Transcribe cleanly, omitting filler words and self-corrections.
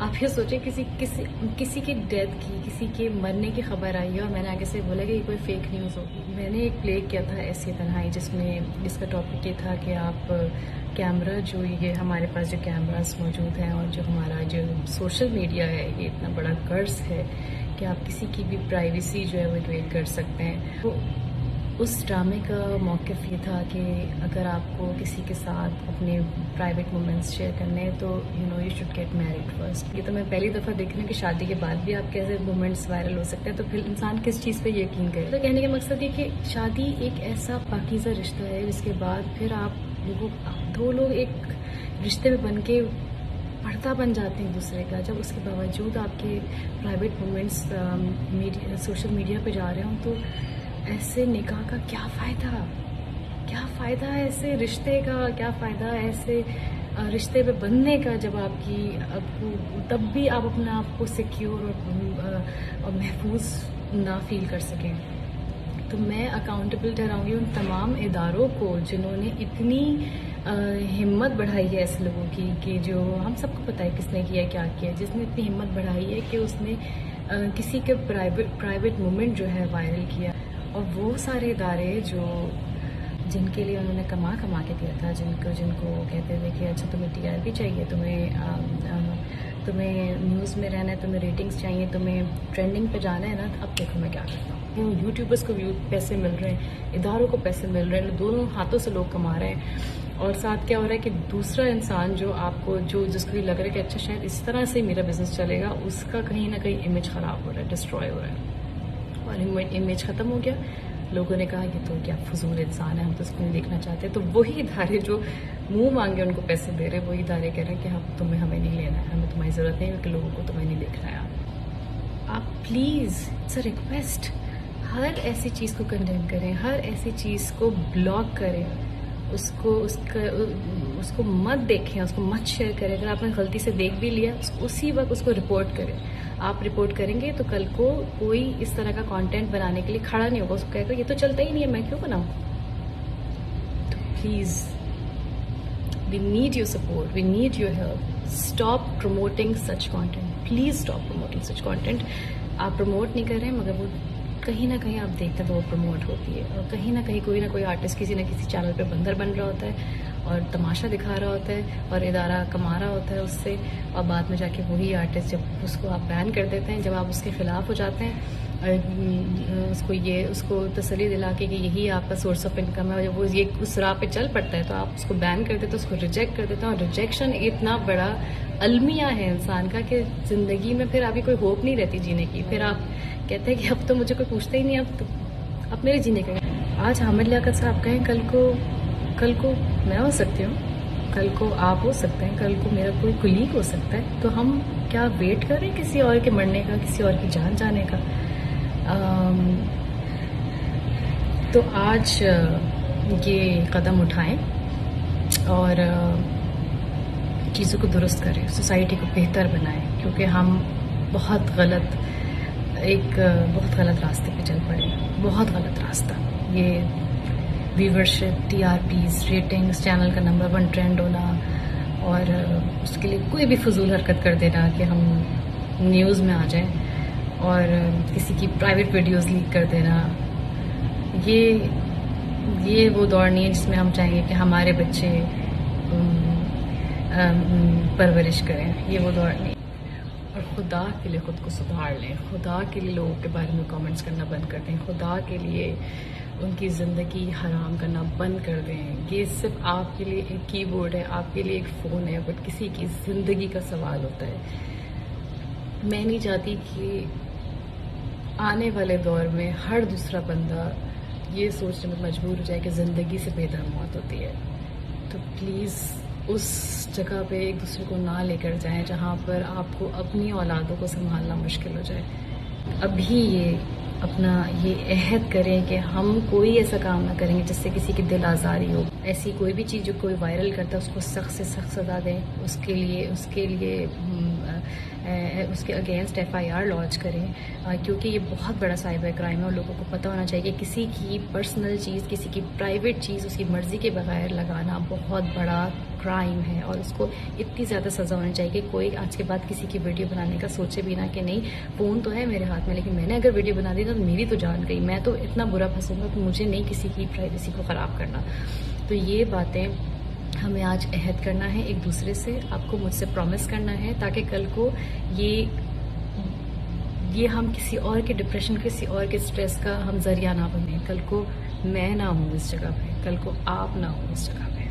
آپ یہ سوچیں کسی کی ڈیتھ کی، کسی کے مرنے کی خبر آئی ہے اور میں نے آگے سے بولا کہ یہ کوئی فیک نیوز ہوگی. میں نے ایک پلے کیا تھا ایسی تنہائی، جس کا ٹاپک یہ تھا کہ آپ کیمرہ جو یہ ہمارے پاس جو کیمراز موجود ہیں اور جو ہمارا جو سوشل میڈیا ہے، یہ اتنا بڑا قرض ہے کہ آپ کسی کی بھی پرائیویسی جو ہے وہ انویڈ کر سکتے ہیں. تو اس ڈرامے کا موقف یہ تھا کہ اگر آپ کو کسی کے ساتھ اپنے پرائیویٹ مومنٹس شیئر کرنے ہیں تو you should get married first. یہ تو میں پہلی دفعہ دیکھ رہی ہوں کہ شادی کے بعد بھی آپ کیسے مومنٹس وائرل ہو سکتے ہیں، تو پھر انسان کس چیز پہ یقین کرے. تو کہنے کا مقصد یہ کہ شادی ایک ایسا پاکیزہ رشتہ ہے جس کے بعد پھر دو لوگ ایک رشتے میں بن کے پردہ بن جاتے ہیں ایک دوسرے کا. جب اس کے باوجود آپ کے پرائیویٹ مومنٹس سوشل میڈیا پہ جا رہے ہوں تو ایسے نکاح کا کیا فائدہ ہے ایسے رشتے کا؟ کیا فائدہ ہے ایسے رشتے پہ بننے کا جب تب بھی آپ اپنے آپ کو سیکیور اور محفوظ نہ فیل کر سکیں. تو میں اکاؤنٹیبل ٹھہراؤں گی ان تمام اداروں کو جنہوں نے اتنی ہمت بڑھائی ہے ایسے لوگوں کی، کہ جو ہم سب کو پتہ ہے کس نے کیا کیا کیا، جس نے اتنی ہمت بڑھائی ہے کہ اس نے کسی کے پرائیویٹ مومنٹ جو ہے وائرل کیا. اور وہ سارے ادارے جن کے لیے انہوں نے کما کے دیا تھا، جن کو کہتے تھے کہ اچھا تمہیں ٹی آر پی چاہیے، تمہیں نیوز میں رہنا ہے، تمہیں ریٹنگز چاہیے، تمہیں ٹرینڈنگ پہ جانا ہے نا. اب دیکھو میں کیا کرتا ہوں، یوٹیوبرس کو پیسے مل رہے ہیں، اداروں کو پیسے مل رہے ہیں، دونوں ہاتھوں سے لوگ کما رہے ہیں. اور ساتھ کیا ہو رہا ہے کہ دوسرا انسان جو آپ کو جس کو یہ لگ رہا ہے کہ اچھا شاید اس طرح سے میرا بزنس چلے گا، اس کا کہیں نہ کہیں امیج خراب ہو رہا ہے، ڈسٹروائے ہو رہا ہے. اور امیج ختم ہو گیا. لوگوں نے کہا یہ تو کیا فضول انسان ہے، ہم تو اس کو نہیں دیکھنا چاہتے. تو وہی ادارے جو منہ مانگے ان کو پیسے دے رہے ہیں، وہی ادارے کہہ رہے ہیں کہ ہمیں نہیں لینا ہے، ہمیں تمہاری ضرورت نہیں ہے کہ لوگوں کو تمہیں نہیں دیکھنا ہے. آپ پلیز، اٹس اے ریکویسٹ، ہر ایسی چیز کو کنڈیم کریں، ہر ایسی چیز کو بلاک کریں، اس کو مت دیکھیں، اس کو مت شیئر کریں. اگر آپ نے غلطی سے دیکھ بھی لیا، اسی وقت اس کو رپورٹ کریں. آپ رپورٹ کریں گے تو کل کو کوئی اس طرح کا کانٹینٹ بنانے کے لیے کھڑا نہیں ہوگا. اس کو کہے گا یہ تو چلتا ہی نہیں ہے، میں کیوں بناؤں. تو please, we need your support, we need your help. Stop promoting such content, please stop promoting such content. آپ پروموٹ نہیں کر رہے ہیں مگر وہ کہیں نہ کہیں آپ دیکھتے ہیں تو وہ پروموٹ ہوتی ہے. اور کہیں نہ کہیں کوئی نہ کوئی آرٹسٹ کسی نہ کسی چینل پہ بندر بن رہا ہوتا ہے اور تماشا دکھا رہا ہوتا ہے اور ادارہ کما رہا ہوتا ہے اس سے. اور بعد میں جا کے وہی آرٹسٹ جب اس کو آپ بین کر دیتے ہیں، جب آپ اس کے خلاف ہو جاتے ہیں، اس کو تسلی دلا کے کہ یہی آپ کا سورس آف انکم ہے، اور جب وہ یہ اس راہ پہ چل پڑتا ہے تو آپ اس کو بین کر دیتے ہیں، اس کو ریجیکٹ کر دیتے ہیں. اور ریجیکشن اتنا بڑا المیہ ہے انسان کا کہ زندگی میں پھر آپ کی کوئی ہوپ نہیں رہتی جینے کی. پھر آپ کہتے ہیں کہ اب تو مجھے کوئی پوچھتا ہی نہیں، اب میرے جینے کا. آج حامد لیاقت صاحب کہیں، کل کو میں ہو سکتی ہوں، کل کو آپ ہو سکتے ہیں، کل کو میرا کوئی کلیگ ہو سکتا ہے. تو ہم کیا ویٹ کر رہے ہیں کسی اور کے مرنے کا، کسی اور کی جان جانے کا؟ تو آج یہ قدم اٹھائیں اور چیزوں کو درست کریں، سوسائٹی کو بہتر بنائیں. کیونکہ ہم بہت غلط راستے پہ چل پڑے، بہت غلط راستہ. یہ viewership, TRPs, ratings, channel کا نمبر 1 ٹرینڈ ہونا، اور اس کے لیے کوئی بھی فضول حرکت کر دینا کہ ہم نیوز میں آ جائیں، اور کسی کی پرائیویٹ ویڈیوز لیک کر دینا. یہ وہ دور نہیں ہے جس میں ہم چاہیں گے کہ ہمارے بچے پرورش کریں. یہ وہ دور نہیں. اور خدا کے لیے خود کو سدھار لیں، خدا کے لیے لوگوں کے بارے میں کامنٹس کرنا بند کر دیں، خدا کے لیے ان کی زندگی حرام کرنا بند کر دیں. یہ صرف آپ کے لیے ایک کی بورڈ ہے، آپ کے لیے ایک فون ہے، بٹ کسی کی زندگی کا سوال ہوتا ہے. میں نہیں چاہتی کہ آنے والے دور میں ہر دوسرا بندہ یہ سوچنے میں مجبور ہو جائے کہ زندگی سے بہتر موت ہوتی ہے. تو پلیز اس جگہ پہ ایک دوسرے کو نہ لے کر جائیں جہاں پر آپ کو اپنی اولادوں کو سنبھالنا مشکل ہو جائے. ابھی یہ عہد کریں کہ ہم کوئی ایسا کام نہ کریں گے جس سے کسی کی دل آزاری ہو. ایسی کوئی بھی چیز جو کوئی وائرل کرتا ہے اس کو سخت سے سخت سزا دیں. اس کے لیے اس کے اگینسٹ FIR لانچ کریں، کیونکہ یہ بہت بڑا سائبر کرائم ہے اور لوگوں کو پتہ ہونا چاہیے کہ کسی کی پرسنل چیز، کسی کی پرائیویٹ چیز اس کی مرضی کے بغیر لگانا بہت بڑا کرائم ہے، اور اس کو اتنی زیادہ سزا ہونی چاہیے کہ کوئی آج کے بعد کسی کی ویڈیو بنانے کا سوچے بھی نہ کہ نہیں فون تو ہے میرے ہاتھ میں، لیکن میں نے اگر ویڈیو بنا دی تو میری تو جان گئی، میں تو اتنا برا پھنسوں گا کہ مجھے نہیں کسی کی پرائیویسی کو خراب کرنا۔ تو یہ باتیں ہمیں آج عہد کرنا ہے ایک دوسرے سے، آپ کو مجھ سے پرومس کرنا ہے، تاکہ کل کو یہ ہم کسی اور کے ڈپریشن، کسی اور کے سٹریس کا ہم ذریعہ نہ بنیں، کل کو میں نہ ہوں اس جگہ پہ، کل کو آپ نہ ہوں اس جگہ پہ۔